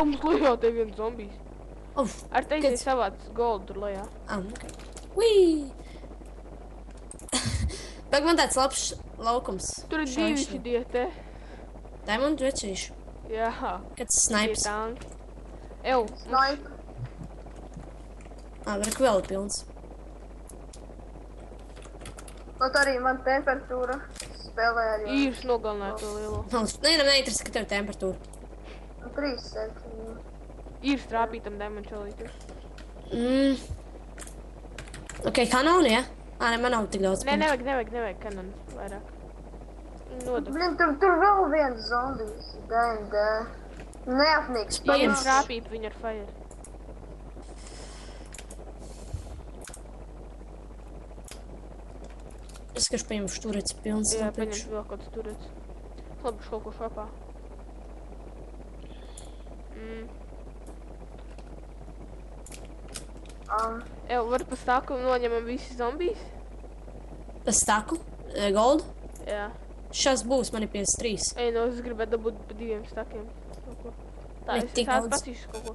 Mums lejā te viens zombijs. Uf, Ar teisi savāc goldu tur lejā. Okay. Whee! Bet man tāds labs laukums. Tur ir divi šitie te. Diamond vecīšu. Jā. Kāds snipes. Ew. Sniper. Var vēl pilns. Kaut arī man temperatūra spēlē ar jau. Īrs nogalināja to lielo. Neinteresē, ka tev temperatūra. 3 centimetri. Īrs trāpītam demončolītam. Ok, kanoni, ja? Ne, man nav tik daudz. Nē, nevajag kanonus vairāk. Nodok. Blin, tur vēl viens zombijs. DMD. Neapnīgs. Īrs trāpīt viņu ar fire. Es skašu paņemšu turets pilns. Jā, paņemšu vēl kāds turets. Labi, kaut ko šopā. Var pa staku noņemam visi zombijs? Pa staku? Gold? Jā. Šās būs, man ir 53. Ei, no, es gribētu dabūt pa 2 stakiem. Tā, es tādu patīšu kaut ko.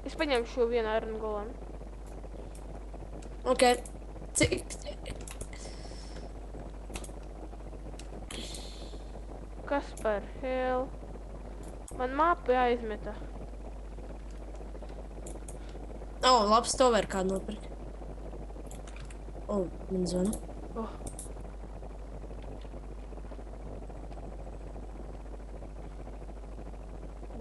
Es paņemšu šo vienu iron golem. Ok. Kas par hell? Man māpa jāizmeta. Labs, to var kādu nopirkt. Man zvana.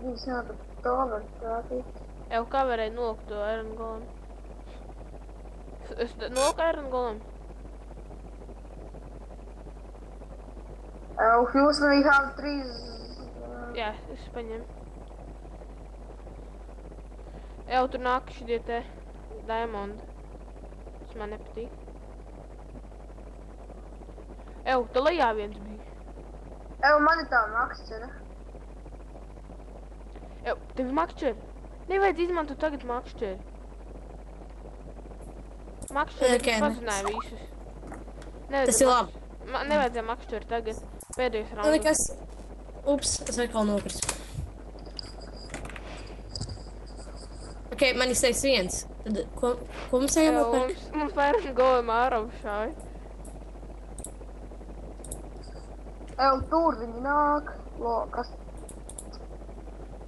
Viņš nav to var trāpīt. Kā varēja nolikt to iron golem? Es noliku iron golem? Houston, we have 3... Jā, es paņemu. Tur nāk šitie te diamond. Tas man nepatīk. Tā lejā viens bija. Man ir tā makšķera. Tev ir makšķeri? Nevajadz izmantot tagad makšķeri. Makšķeri pazināja visus. Tas ir labi. Nevajadzēja makšķeri tagad. Pēdējais raunds. Ups, es atkal nokristu. Ok, man izteiks viens. Tad, ko mums jāpapērk? Mums vairāk golem āraušāja. Tur viņi nāk. Kas?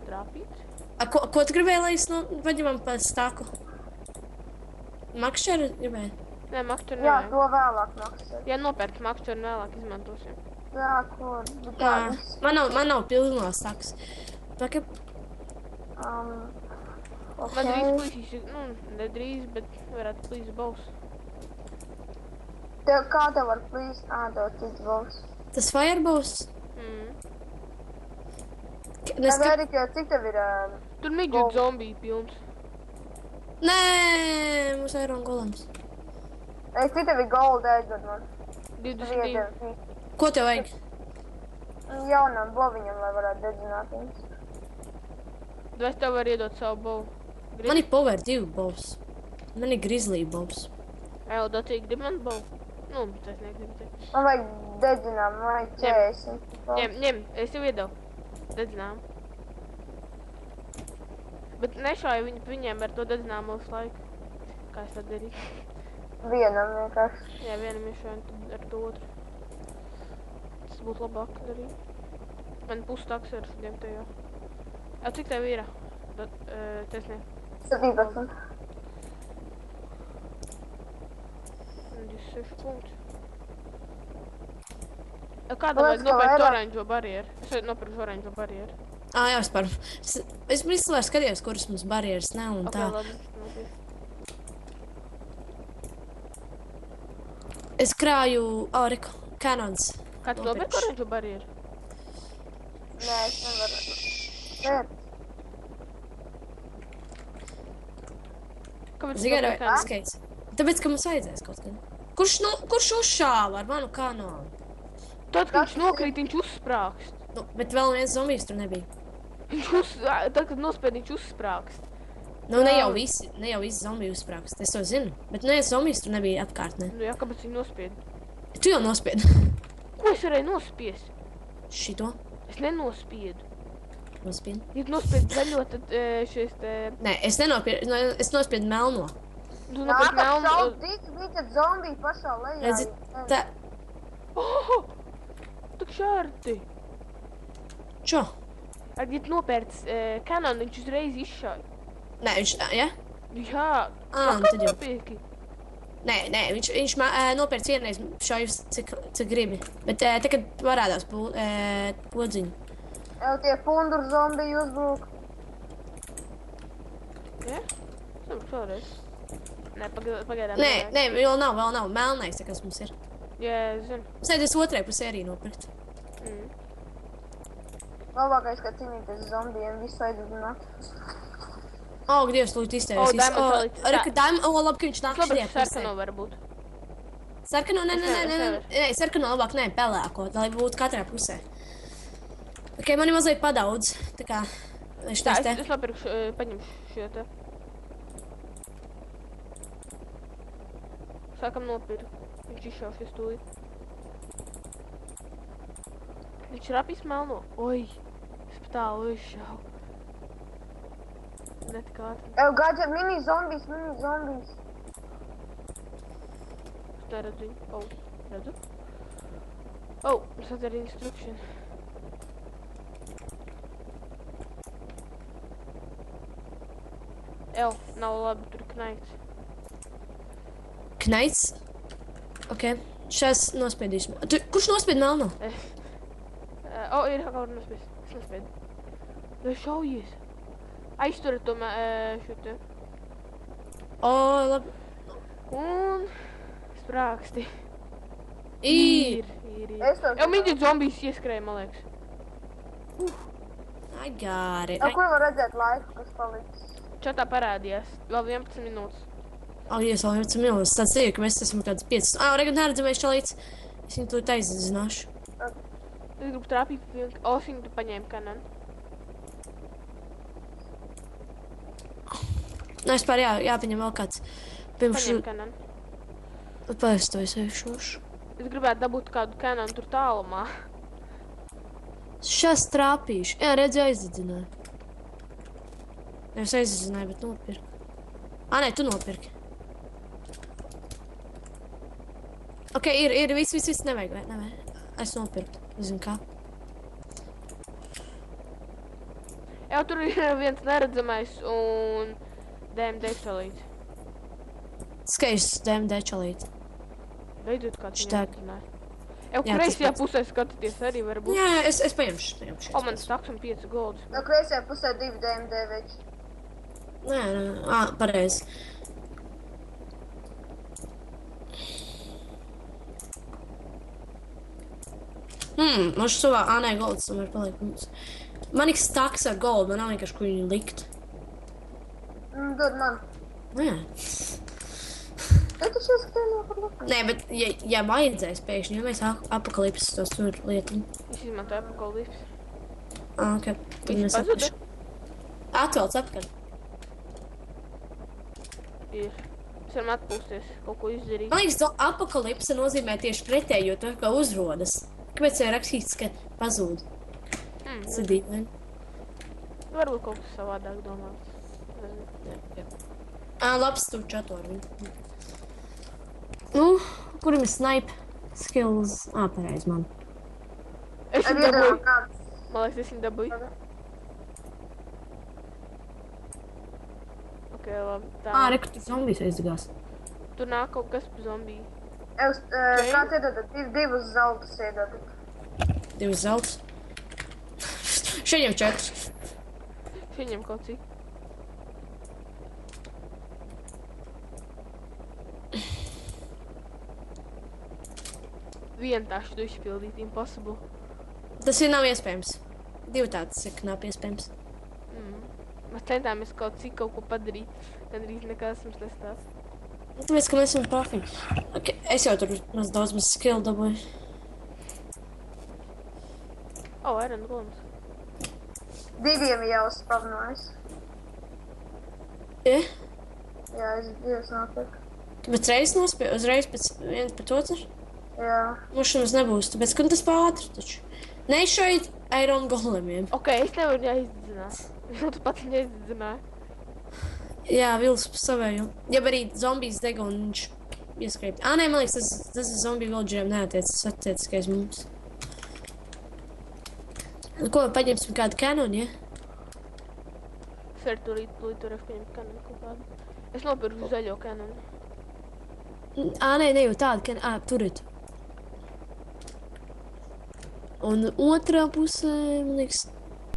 Trāpīts? Ko tu gribēji, lai es paņemam pa staku? Makšķeri gribēji? Nē, makšķeri Jā, nevajag. to vēlāk makšķeri. Ja nopērts makšķeri, vēlāk izmantosim. Jā, ko? Man nav pilnās stakas. Paka. Man drīz plīsīs, ne drīz, bet varētu plīst baus. Kā tev var plīst? Tev cits baus. Tas fireballs? Erika, cik tev ir? Tur midžet zombiju pilns. Nē, mums iron golems. Cik tev ir gold Edward man? 22. Ko tev vajag? Jaunam boviņam, lai varētu dedzināt viņus. Vai es tev varu iedot savu bovu? Man ir power 2 bovs. Man ir grizzly bovs. Dotīgi grib man bovu? Tas negribu teikt. Man vajag dedzināt, man vajag 40. Ņem, es tev iedevu. Dedzinām. Bet nešauju viņiem ar to dedzināmu uz laiku. Kā es tad darīju? Vienam vienkārši. Jā, vienam iešauju ar to otru. Tas būtu labāk darīt. Man pustaks ar šodiem tajā. Cik tev ir? Tesnie. 17. 26 punkti. Kāda vajag nopērkt oranžo barjeru? Es vajag nopērkt oranžo barjeru. Jā, vispār. Es vispār skatījos, kuras mums barjeras nav un tā. Labi. Es krāju Auriku Canons. Kā tu nopērk oranžo barjeru? Nē, es nevaru. Nē. Zigarā skaits. Tāpēc, ka mums vajadzēs kaut kad. Kurš uzšāva ar manu kanonu? Tad, kad viņš nokrīt, viņš uzsprākst. Bet vēl viens zombijs tur nebija. Tad, kad nospēd, viņš uzsprākst. Ne jau visi zombiji uzsprākst, es to zinu. Bet viens zombijs tur nebija apkārtnē. Jā, kāpēc viņi nospied? Tu jau nospiedi. Ko es varēju nospiest? Šito? Es nenospiedu. nospiedu. Ja tu nospied zaļo, tad šis te... Nē, es nospiedu melno. Tu nopēc melnu... Bija zombiji pašā lejā. Redzi, tā... Oh! Tak šārti! Čo? Ja tu nopērc kanonu, viņš uzreiz izšauj. Nē, viņš, ja? Jā, Tad jau. nopirki. Nē, viņš nopērc vienreiz šaujus, cik gribi. Bet tagad parādās podziņu. Jau tie punduru zombiji uzbrūk. Ja? Sapratu šāreiz. Nē, pagaidām. Nē, vēl nav. Melnais, kas mums ir. Jā, es zinu. Sēdies otrai pusē arī nopirkt. Labākais, kā cīnīties ar zombijiem, visu aizudināt. Ak, Dievs, lūdzu iztēries. Labi, ka viņš nāk šajā pusē. sarkano varbūt. Sarkano, nē, nevaru. sarkano labāk, nē, pelēko, lai būtu katrā pusē. Ok, man ir mazliet padaudz, tā kā, viņš Tā, tās te. es nopirkšu, paņemšu šo te. Sākam nopirkt. Viņš izšaušies tūlīt. Viņš rapīs melno. Oi, es pat tālu izšau. Ne tik ātri. Gaidžiet, mini zombijs. Es neredzu viņu. Oh, redzu? Oh, es atveru instruction. Nav labi, tur knaits. Knaits? Ok, šās nospiedīšu. Kurš nospied melno? Ir kaut nospiedis. Es nospiedu. Vai šaujies? Aizturat to šo te. Labi. Un sprāksti. Ir. Jau mīģi zombijas ieskrēja, man liekas. I got it. Kur var redzēt laiku, kas palicis? Čatā parādījās. Vēl 11 minūtes. Jūs vēl 11 minūtes. Tāds ir, ka mēs esam kāds 5. Regan neredzamais čalīts. Es viņu tūlīt aizzināšu. Es gribu trāpīt pie vienu. Es viņu tu paņēmu kanonu. Es pār jāpaņem vēl kāds. Paņēmu kanonu. Pēc to es ejšošu. Es gribētu dabūt kādu kanonu tur tālumā. Šās trāpīšu. Jā, redzi, aizdedzināju. Es aizdedzināju, bet nopirku. Nē, tu nopirki. Ok, ir viss nevajag, vai? Nevajag. Es nopirku. Zinu kā. Jā, tur ir viens neredzamais un DMD čalīts. Skaists DMD čalīts. Beidzot kāds Šitā. neredzināja. Jau kreisajā pusē skatāties arī varbūt. Jā, es paņemšu. Man staks un 5 goldus. No kreisajā pusē 2 DMD veči. Nē, pareizi. Man savā, nē, golds tomēr paliek mums. Man ir staks ar goldu, man nav vienkārši, kur viņu likt. Dod man. Nē. Tu taču ieskatēji par labu. Nē, bet ja vajadzēs pēkšņi, ja mēs apokalipsis tos tur lietiņu. Es izmantoju apakalipsi. Ok, tad mēs pazuda? atvelc apkārt. Ir. Mēs varam atpūsties, kaut ko izdarīt. Man liekas, apokalipse nozīmē tieši pretējo to, ka uzrodas. Kāpēc jau rakstīts, ka pazūd? Sadīt, ne? Varbūt kaut kas savādāk domāts. Labs tur čato ar viņu. Kurim ir snipe skills? Pareiz man. Es viņu Iedod dabūju. kāds. Man liekas, es viņu dabūju. Ok, labi. Tā. Reku, tu zombijas aizdegās. Tur nāk kaut kas pa zombiju. Kāds iedodat? 2 zeltus iedodat. 2 zelts. Šeņem 4. Viņam kaut cik. Vienu tašu tu izpildīt, impossible. Tas ir nav iespējams. 2 tāds ir knap iespējams. Mēs centāmies kaut ko padarīt. Gandrīz nekas mums nestās. Tāpēc, ka mēs esam profīgi. Ok, es jau tur daudz skill dabūju. Iron Golems. 2 jau spavnojas. Ja? Jā, es 2 nopirku. Bet uzreiz pēc viens pēc otru? Jā. Mums nebūs, tāpēc, ka tas pātri taču. Neizšaut Iron golemiem. Ok, es nevaru viņā izdedzināt. Tu pats viņā izdedzināji. Jā, Vils pa savēju. Ja arī zombijas dega un viņš ieskrēja. Nē, man liekas, tas ir zombiju villageriem neatiecas, attiecīgais mums. Ko, paņemsim kādu kanonu, ja? Es arī tūlīt varēšu paņemt kanonu kaut kādu. Es nopirku zaļo kanonu. Nē, ne jau tādu kanonu. Turiet. Un otrā pusē, man liekas,